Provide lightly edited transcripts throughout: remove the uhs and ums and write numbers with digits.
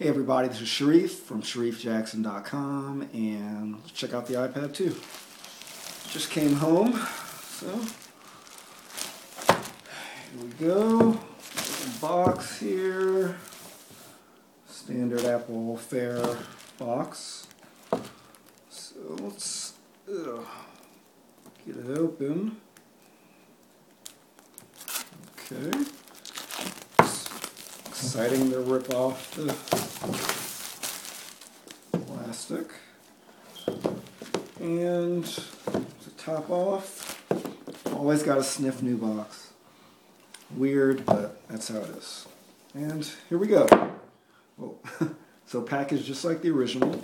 Hey everybody, this is Sharif from SharifJackson.com, and let's check out the iPad 2. Just came home, so here we go. Little box here, standard Apple fare box. So let's get it open. Okay. Exciting to rip off the plastic. And to top off, always got to sniff new box. Weird, but that's how it is. And here we go. Oh, so packaged just like the original.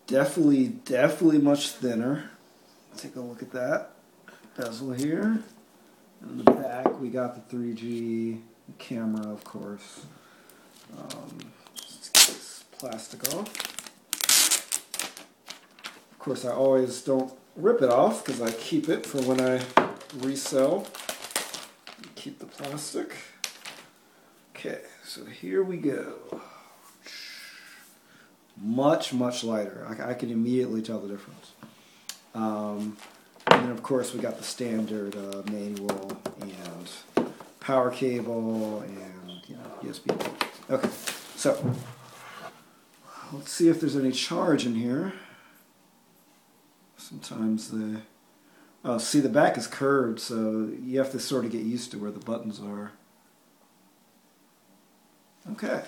Definitely much thinner. Take a look at that. Bezel here. In the back we got the 3G camera, of course. Let's get this plastic off. Of course, I always don't rip it off because I keep it for when I resell. Keep the plastic. Okay, so here we go. Much lighter. I can immediately tell the difference. And then, of course, we got the standard manual and power cable and USB. Okay, so let's see if there's any charge in here. Sometimes see, the back is curved, so you have to sort of get used to where the buttons are. Okay.